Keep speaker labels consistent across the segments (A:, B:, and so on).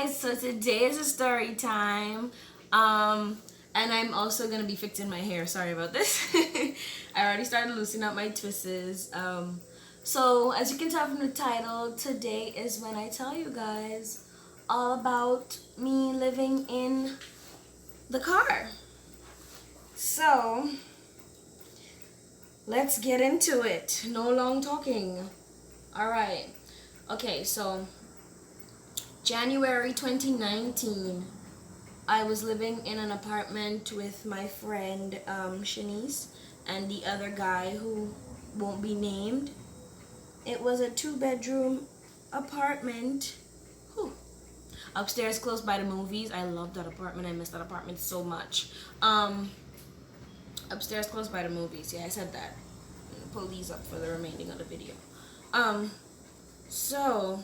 A: guys, so today is a story time. And I'm also gonna be fixing my hair. Sorry about this. I already started loosening up my twists. So as you can tell from the title, today is when I tell you guys all about me living in the car. So let's get into it. No long talking. All right. Okay, so January 2019, I was living in an apartment with my friend Shanice and the other guy who won't be named. It was a 2-bedroom apartment. Whew. Upstairs, close by the movies. I love that apartment. I miss that apartment so much. Upstairs, close by the movies. Yeah, I said that. Pull these up for the remaining of the video. So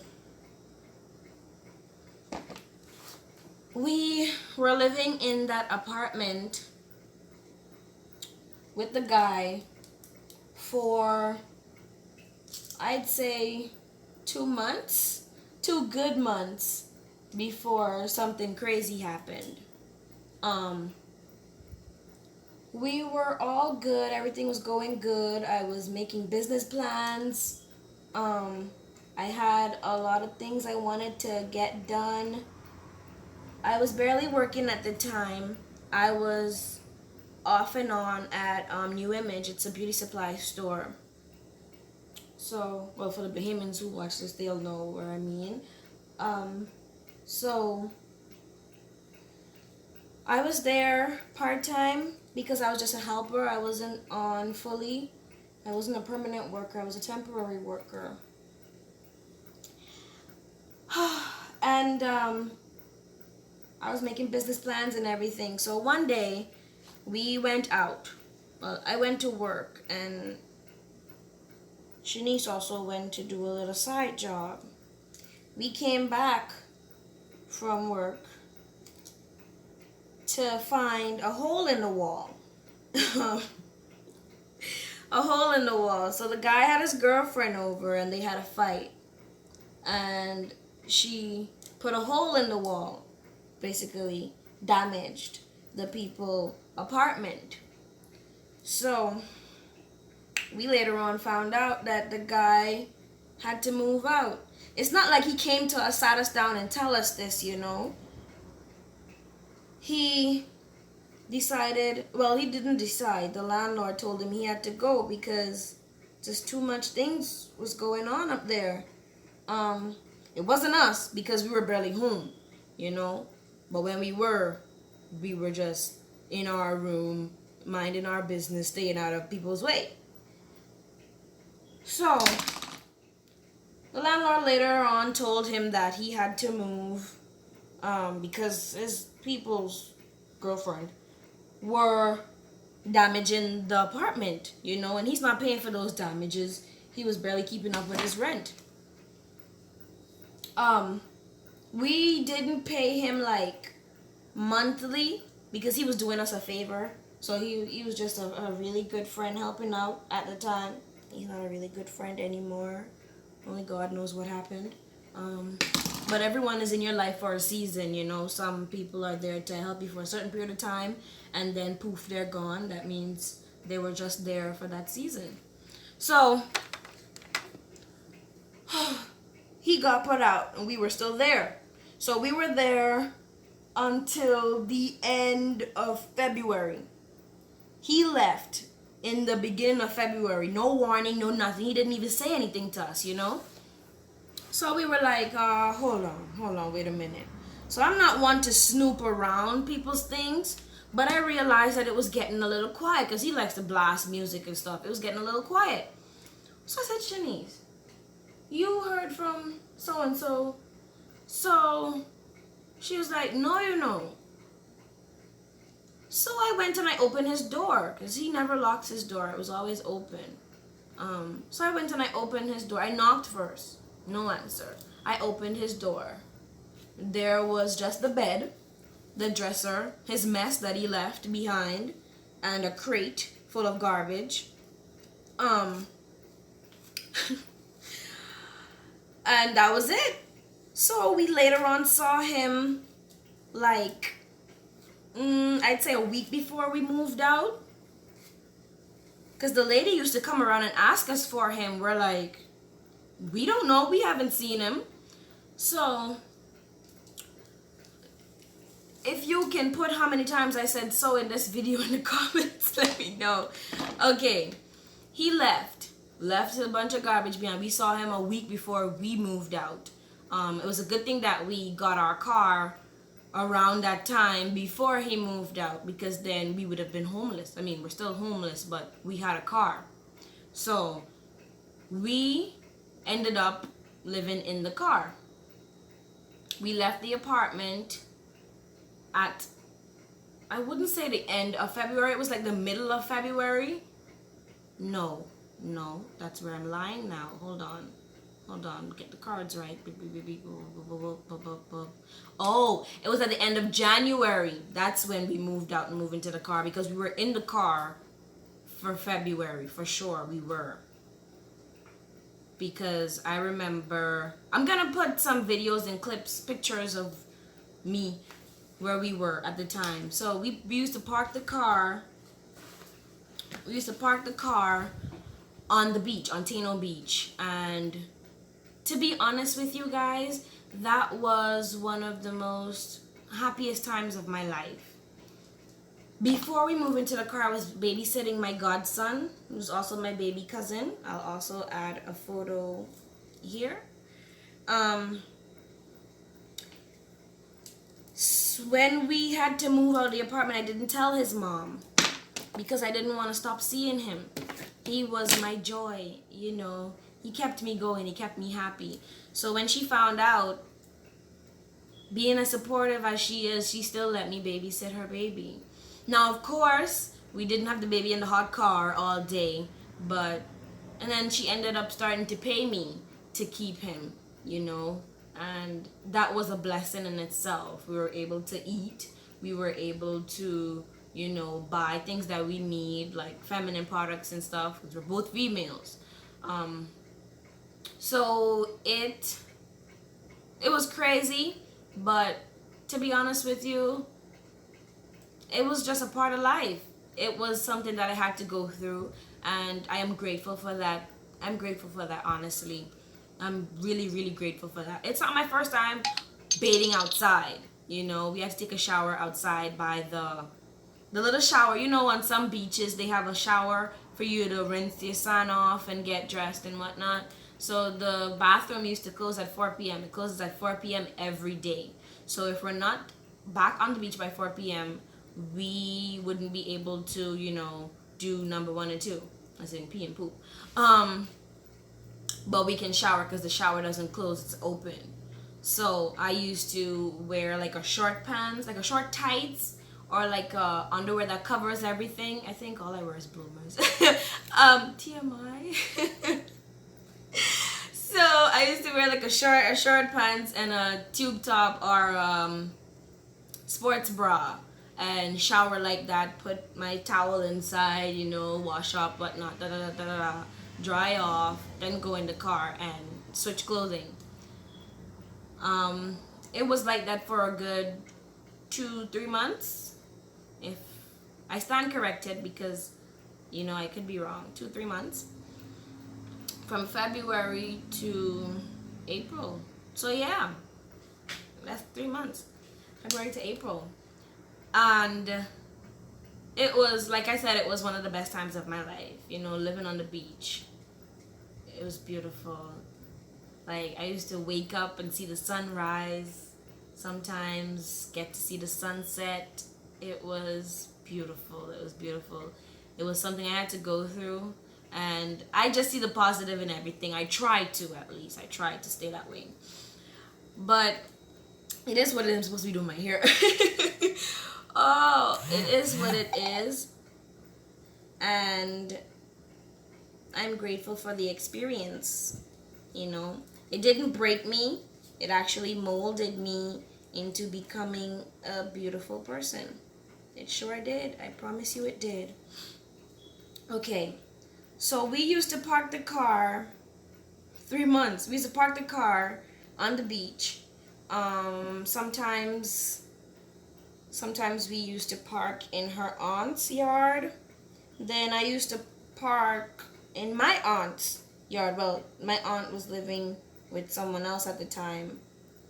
A: we were living in that apartment with the guy for, I'd say, 2 months, 2 good months before something crazy happened. We were all good. Everything was going good. I was making business plans. I had a lot of things I wanted to get done. I was barely working at the time. I was off and on at New Image. It's a beauty supply store. So, well, for the Bahamians who watch this, they'll know what I mean. So I was there part-time because I was just a helper. I wasn't on fully. I wasn't a permanent worker. I was a temporary worker. And I was making business plans and everything. So one day, we went out. Well, I went to work, and Shanice also went to do a little side job. We came back from work to find a hole in the wall. A hole in the wall. So the guy had his girlfriend over, and they had a fight. And she put a hole in the wall. Basically damaged the people's apartment. So we later on found out that the guy had to move out. It's not like he came to us, sat us down and tell us this, you know. He decided, well, he didn't decide. The landlord told him he had to go because just too much things was going on up there. It wasn't us because we were barely home, you know. But when we were just in our room, minding our business, staying out of people's way. So, the landlord later on told him that he had to move because his people's girlfriend were damaging the apartment, you know, and he's not paying for those damages. He was barely keeping up with his rent. We didn't pay him like monthly because he was doing us a favor. So he was just a really good friend helping out at the time. He's not a really good friend anymore. Only God knows what happened. But everyone is in your life for a season, you know. Some people are there to help you for a certain period of time, and then poof, they're gone. That means they were just there for that season. So he got put out, and we were still there. So we were there until the end of February. He left in the beginning of February. No warning, no nothing. He didn't even say anything to us, you know. So we were like, hold on, wait a minute. So I'm not one to snoop around people's things, but I realized that it was getting a little quiet because he likes to blast music and stuff. It was getting a little quiet. So I said, Shanice, you heard from so-and-so. So she was like, no, you know. So I went and I opened his door because he never locks his door. It was always open. So I went and I opened his door. I knocked first. No answer. I opened his door. There was just the bed, the dresser, his mess that he left behind, and a crate full of garbage. And that was it. So we later on saw him like, I'd say a week before we moved out. Because the lady used to come around and ask us for him. We're like, we don't know. We haven't seen him. So, if you can put how many times I said so in this video in the comments, let me know. Okay, he left a bunch of garbage behind. We saw him a week before we moved out. It was a good thing that we got our car around that time before he moved out, because then we would have been homeless. I mean, we're still homeless, but we had a car. So we ended up living in the car. We left the apartment at, I wouldn't say the end of February. It was like the middle of February. No, that's where I'm lying now. Hold on, get the cards right. Oh, it was at the end of January. That's when we moved out and moved into the car, because we were in the car for February, for sure we were. Because I remember, I'm gonna put some videos and clips, pictures of me where we were at the time. So we used to park the car. We used to park the car on the beach, on Tano Beach. And to be honest with you guys, that was one of the most happiest times of my life. Before we moved into the car, I was babysitting my godson, who's also my baby cousin. I'll also add a photo here. When we had to move out of the apartment, I didn't tell his mom because I didn't want to stop seeing him. He was my joy, you know. He kept me going. He kept me happy. So when she found out, being as supportive as she is, she still let me babysit her baby. Now, of course, we didn't have the baby in the hot car all day, and then she ended up starting to pay me to keep him, you know, and that was a blessing in itself. We were able to eat. We were able to, you know, buy things that we need, like feminine products and stuff, because we're both females. So it was crazy, but to be honest with you, it was just a part of life. It was something that I had to go through, and I am grateful for that. I'm grateful for that, honestly. I'm really, really grateful for that. It's not my first time bathing outside. You know, we had to take a shower outside by the little shower. You know, on some beaches, they have a shower for you to rinse your sun off and get dressed and whatnot. So the bathroom used to close at 4 p.m. It closes at 4 p.m. every day. So if we're not back on the beach by 4 p.m., we wouldn't be able to, you know, do number 1 and 2, as in pee and poop. But we can shower because the shower doesn't close, it's open. So I used to wear like a short pants, like a short tights, or like underwear that covers everything. I think all I wear is bloomers. TMI. So I used to wear like a short pants and a tube top or sports bra, and shower like that, put my towel inside, you know, wash up, whatnot, dry off, then go in the car and switch clothing. It was like that for a good 2-3 months. If I stand corrected, because, you know, I could be wrong. 2-3 months. From February to April. So yeah, that's 3 months. February to April. And it was, like I said, it was one of the best times of my life. You know, living on the beach. It was beautiful. Like, I used to wake up and see the sunrise. Sometimes get to see the sunset. It was beautiful. It was beautiful. It was something I had to go through. And I just see the positive in everything. I tried to, at least. I tried to stay that way. But it is what it is. I'm supposed to be doing my hair. Oh, it is what it is. And I'm grateful for the experience. You know, it didn't break me. It actually molded me into becoming a beautiful person. It sure did. I promise you it did. Okay, so we used to park the car 3 months. We used to park the car on the beach Sometimes we used to park in her aunt's yard. Then I used to park in my aunt's yard. Well, my aunt was living with someone else at the time,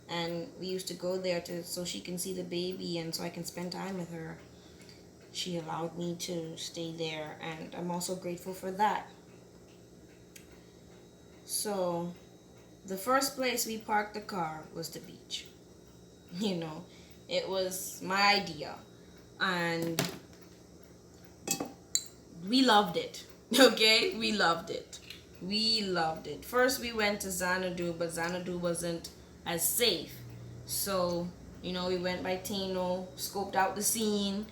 A: and we used to go there so she can see the baby and so I can spend time with her. She allowed me to stay there, and I'm also grateful for that. So the first place we parked the car was the beach. You know, it was my idea, and we loved it. Okay, we loved it. First we went to Xanadu, but Xanadu wasn't as safe. So, we went by Tano, scoped out the scene,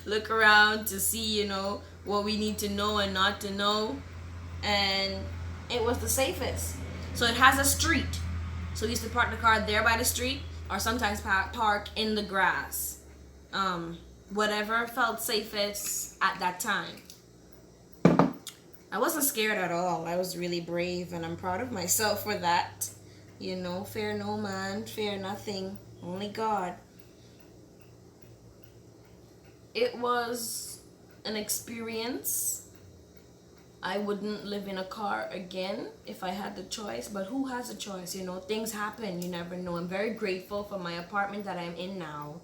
A: look around to see, what we need to know and not to know. And it was the safest. So it has a street. So we used to park the car there by the street, or sometimes park in the grass. Whatever felt safest at that time. I wasn't scared at all. I was really brave, and I'm proud of myself for that. Fear no man, fear nothing, only God. It was an experience. I wouldn't live in a car again if I had the choice, but who has a choice? Things happen, you never know. I'm very grateful for my apartment that I'm in now.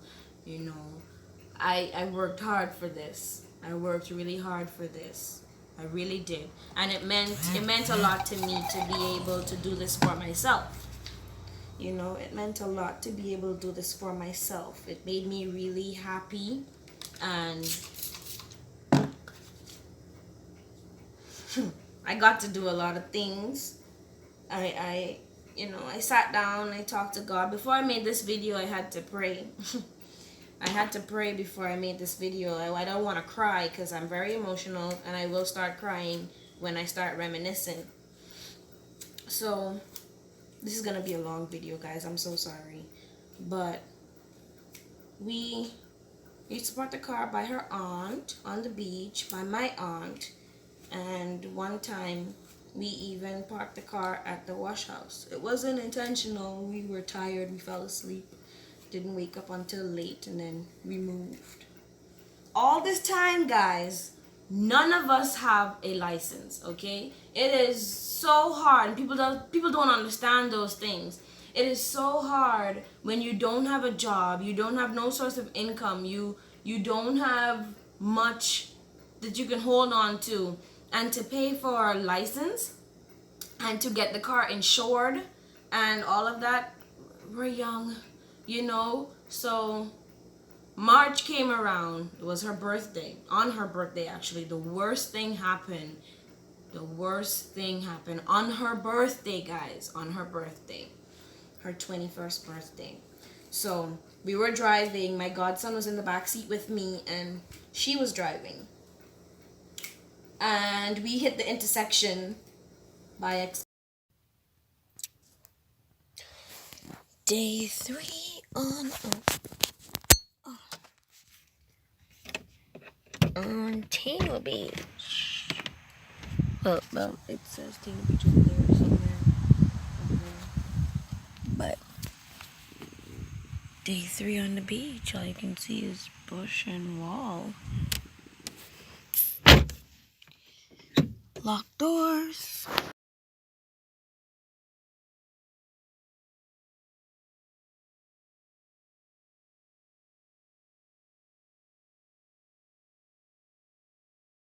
A: I worked hard for this. I worked really hard for this. I really did. And it meant a lot to me to be able to do this for myself. It meant a lot to be able to do this for myself. It made me really happy, and I got to do a lot of things. I sat down, I talked to God. Before I made this video, I had to pray. I had to pray before I made this video. I don't want to cry because I'm very emotional, and I will start crying when I start reminiscing. So this is going to be a long video, guys. I'm so sorry. But we used to park the car by her aunt on the beach, by my aunt. And one time we even parked the car at the wash house. It wasn't intentional. We were tired. We fell asleep. Didn't wake up until late, and then we moved. All this time, guys, none of us have a license, okay? It is so hard. People don't understand those things. It is so hard when you don't have a job, you don't have no source of income, you don't have much that you can hold on to, and to pay for a license and to get the car insured and all of that. We're young. So March came around. It was her birthday. On her birthday, actually, the worst thing happened. On her birthday, guys. On her birthday. Her 21st birthday. So we were driving. My godson was in the back seat with me, and she was driving. And we hit the intersection by Day 3 on Tano Beach. Well, it says Tano Beach over there somewhere. But Day 3 on the beach, all you can see is bush and wall. Locked door.